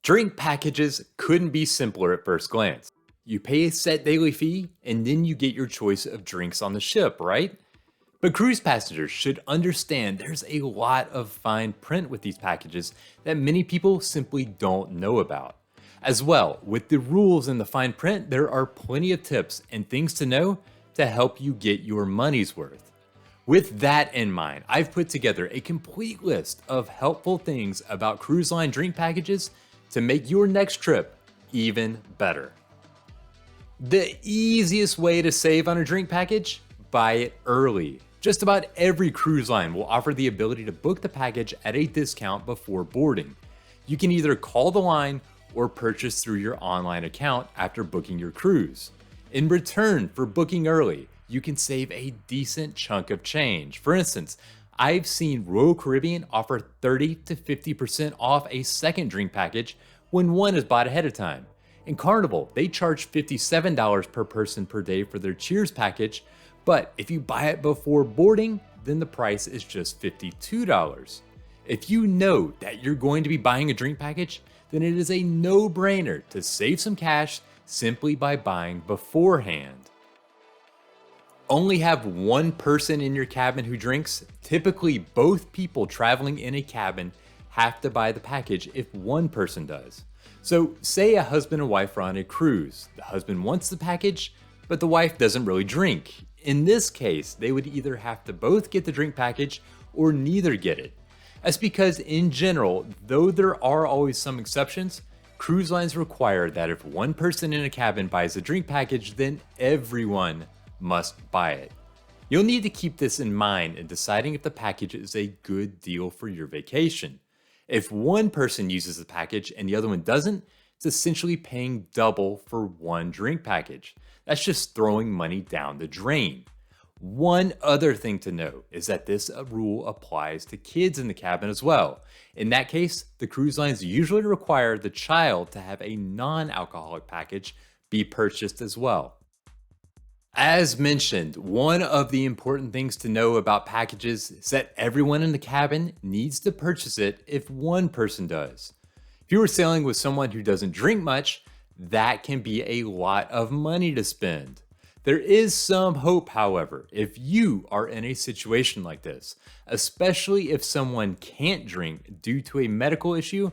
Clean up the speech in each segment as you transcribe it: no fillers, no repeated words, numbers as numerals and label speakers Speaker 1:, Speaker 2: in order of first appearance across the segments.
Speaker 1: Drink packages couldn't be simpler at first glance. You pay a set daily fee, and then you get your choice of drinks on the ship, right? But cruise passengers should understand there's a lot of fine print with these packages that many people simply don't know about. As well, with the rules and the fine print, there are plenty of tips and things to know to help you get your money's worth. With that in mind, I've put together a complete list of helpful things about cruise line drink packages to make your next trip even better. The easiest way to save on a drink package? Buy it early. Just about every cruise line will offer the ability to book the package at a discount before boarding. You can either call the line or purchase through your online account after booking your cruise. In return for booking early, you can save a decent chunk of change. For instance, I've seen Royal Caribbean offer 30 to 50% off a second drink package when one is bought ahead of time. In Carnival, they charge $57 per person per day for their Cheers package, but if you buy it before boarding, then the price is just $52. If you know that you're going to be buying a drink package, then it is a no-brainer to save some cash simply by buying beforehand. Only have one person in your cabin who drinks? Typically, both people traveling in a cabin have to buy the package if one person does. So say a husband and wife are on a cruise. The husband wants the package, but the wife doesn't really drink. In this case, they would either have to both get the drink package or neither get it. That's because in general, though there are always some exceptions, cruise lines require that if one person in a cabin buys a drink package, then everyone must buy it. You'll need to keep this in mind in deciding if the package is a good deal for your vacation. If one person uses the package and the other one doesn't, it's essentially paying double for one drink package. That's just throwing money down the drain. One other thing to note is that this rule applies to kids in the cabin as well. In that case, the cruise lines usually require the child to have a non-alcoholic package be purchased as well. As mentioned, one of the important things to know about packages is that everyone in the cabin needs to purchase it if one person does. If you are sailing with someone who doesn't drink much, that can be a lot of money to spend. There is some hope, however, if you are in a situation like this, especially if someone can't drink due to a medical issue,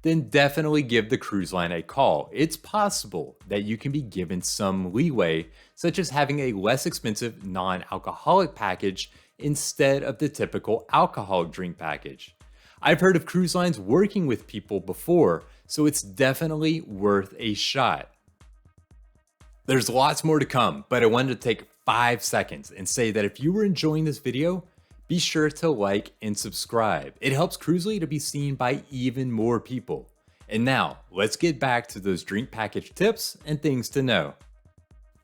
Speaker 1: then definitely give the cruise line a call. It's possible that you can be given some leeway, such as having a less expensive non-alcoholic package instead of the typical alcoholic drink package. I've heard of cruise lines working with people before, so it's definitely worth a shot. There's lots more to come, but I wanted to take 5 seconds and say that if you were enjoying this video, be sure to like and subscribe. It helps Cruzely to be seen by even more people. And now, let's get back to those drink package tips and things to know.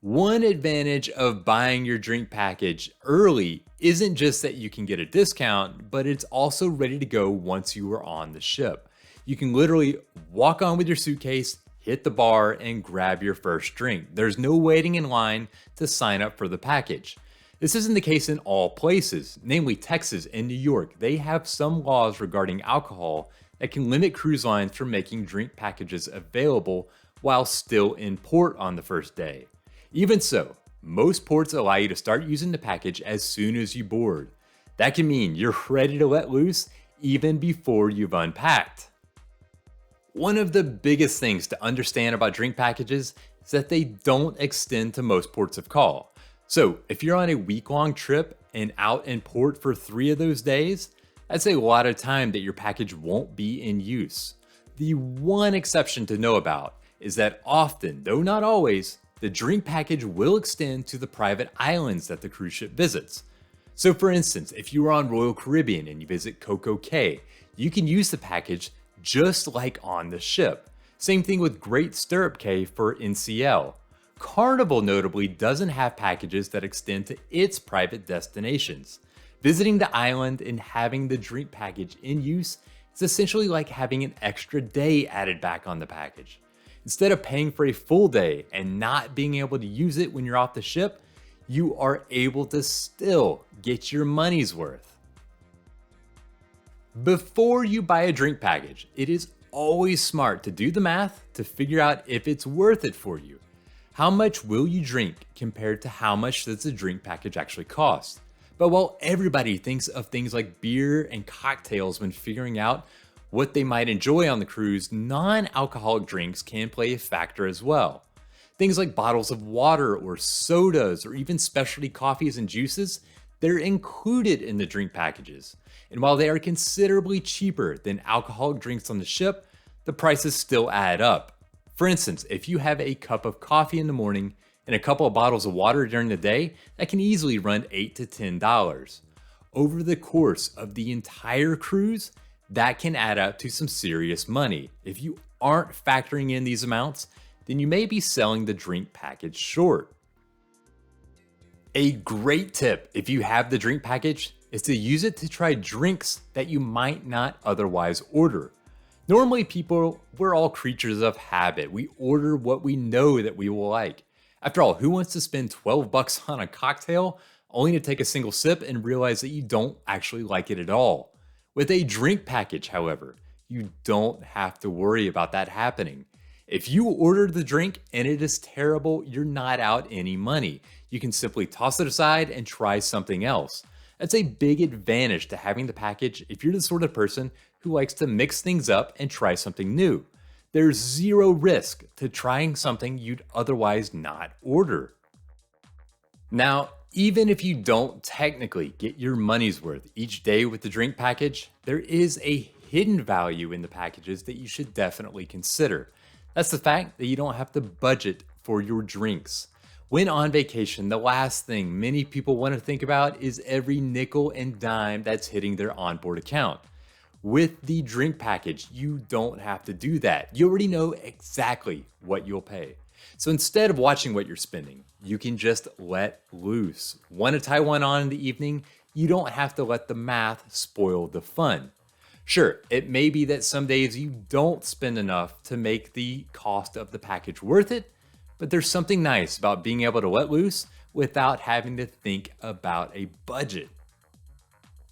Speaker 1: One advantage of buying your drink package early isn't just that you can get a discount, but it's also ready to go once you are on the ship. You can literally walk on with your suitcase, hit the bar, and grab your first drink. There's no waiting in line to sign up for the package. This isn't the case in all places, namely Texas and New York. They have some laws regarding alcohol that can limit cruise lines from making drink packages available while still in port on the first day. Even so, most ports allow you to start using the package as soon as you board. That can mean you're ready to let loose even before you've unpacked. One of the biggest things to understand about drink packages is that they don't extend to most ports of call. So if you're on a week-long trip and out in port for 3 of those days, that's a lot of time that your package won't be in use. The one exception to know about is that often, though not always, the drink package will extend to the private islands that the cruise ship visits. So for instance, if you are on Royal Caribbean and you visit Coco Cay, you can use the package just like on the ship. Same thing with Great Stirrup Cay for NCL. Carnival notably doesn't have packages that extend to its private destinations. Visiting the island and having the drink package in use is essentially like having an extra day added back on the package. Instead of paying for a full day and not being able to use it when you're off the ship, you are able to still get your money's worth. Before you buy a drink package, it is always smart to do the math to figure out if it's worth it for you. How much will you drink compared to how much does the drink package actually cost? But while everybody thinks of things like beer and cocktails when figuring out what they might enjoy on the cruise, non-alcoholic drinks can play a factor as well. Things like bottles of water or sodas or even specialty coffees and juices, they're included in the drink packages. And while they are considerably cheaper than alcoholic drinks on the ship, the prices still add up. For instance, if you have a cup of coffee in the morning and a couple of bottles of water during the day, that can easily run $8 to $10. Over the course of the entire cruise, that can add up to some serious money. If you aren't factoring in these amounts, then you may be selling the drink package short. A great tip if you have the drink package is to use it to try drinks that you might not otherwise order. Normally we're all creatures of habit. We order what we know that we will like. After all, who wants to spend $12 on a cocktail only to take a single sip and realize that you don't actually like it at all? With a drink package, however, you don't have to worry about that happening. If you order the drink and it is terrible, you're not out any money. You can simply toss it aside and try something else. That's a big advantage to having the package if you're the sort of person who likes to mix things up and try something new. There's zero risk to trying something you'd otherwise not order. Now, even if you don't technically get your money's worth each day with the drink package, there is a hidden value in the packages that you should definitely consider. That's the fact that you don't have to budget for your drinks. When on vacation, the last thing many people want to think about is every nickel and dime that's hitting their onboard account. With the drink package, you don't have to do that. You already know exactly what you'll pay. So instead of watching what you're spending, you can just let loose. Want to tie one on in the evening? You don't have to let the math spoil the fun. Sure, it may be that some days you don't spend enough to make the cost of the package worth it, but there's something nice about being able to let loose without having to think about a budget.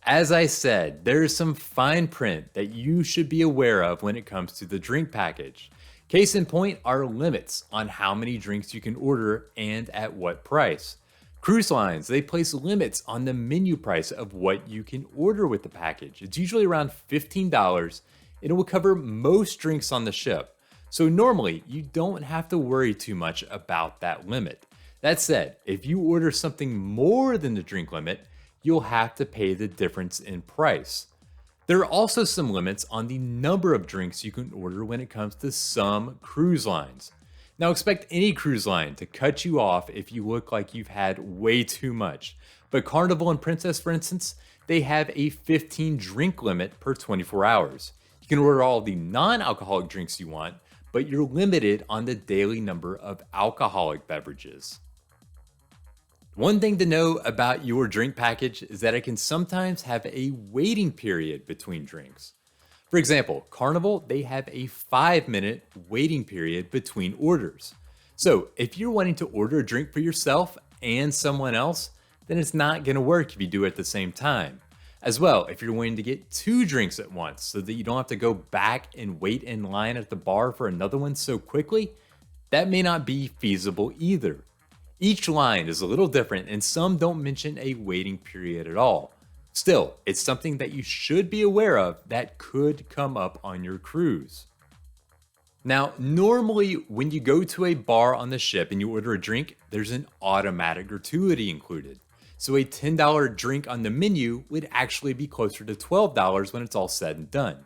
Speaker 1: As I said, there is some fine print that you should be aware of when it comes to the drink package. Case in point are limits on how many drinks you can order and at what price. Cruise lines, they place limits on the menu price of what you can order with the package. It's usually around $15 and it will cover most drinks on the ship. So normally you don't have to worry too much about that limit. That said, if you order something more than the drink limit, you'll have to pay the difference in price. There are also some limits on the number of drinks you can order when it comes to some cruise lines. Now expect any cruise line to cut you off if you look like you've had way too much. But Carnival and Princess, for instance, they have a 15 drink limit per 24 hours. You can order all the non-alcoholic drinks you want, but you're limited on the daily number of alcoholic beverages. One thing to know about your drink package is that it can sometimes have a waiting period between drinks. For example, Carnival, they have a 5-minute waiting period between orders. So if you're wanting to order a drink for yourself and someone else, then it's not going to work if you do it at the same time. As well, if you're wanting to get 2 drinks at once so that you don't have to go back and wait in line at the bar for another one so quickly, that may not be feasible either. Each line is a little different and some don't mention a waiting period at all. Still, it's something that you should be aware of that could come up on your cruise. Now, normally when you go to a bar on the ship and you order a drink, there's an automatic gratuity included. So a $10 drink on the menu would actually be closer to $12 when it's all said and done.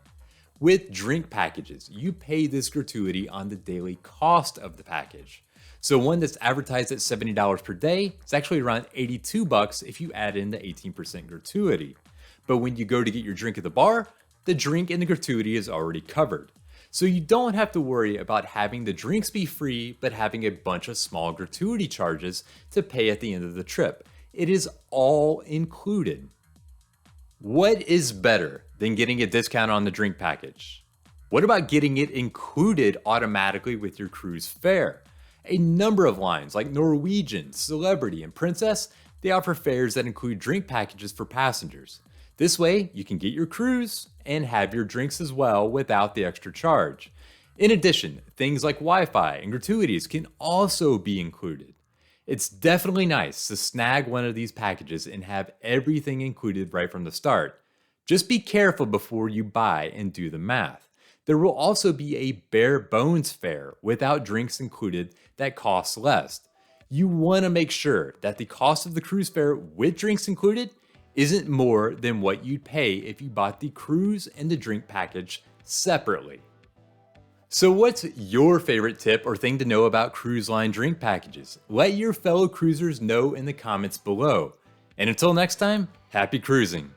Speaker 1: With drink packages, you pay this gratuity on the daily cost of the package. So one that's advertised at $70 per day is actually around $82 if you add in the 18% gratuity. But when you go to get your drink at the bar, the drink and the gratuity is already covered. So you don't have to worry about having the drinks be free, but having a bunch of small gratuity charges to pay at the end of the trip. It is all included. What is better than getting a discount on the drink package? What about getting it included automatically with your cruise fare? A number of lines like Norwegian, Celebrity, and Princess, they offer fares that include drink packages for passengers. This way, you can get your cruise and have your drinks as well without the extra charge. In addition, things like Wi-Fi and gratuities can also be included. It's definitely nice to snag one of these packages and have everything included right from the start. Just be careful before you buy and do the math. There will also be a bare bones fare without drinks included that costs less. You want to make sure that the cost of the cruise fare with drinks included isn't more than what you'd pay if you bought the cruise and the drink package separately. So what's your favorite tip or thing to know about cruise line drink packages? Let your fellow cruisers know in the comments below. And until next time, happy cruising!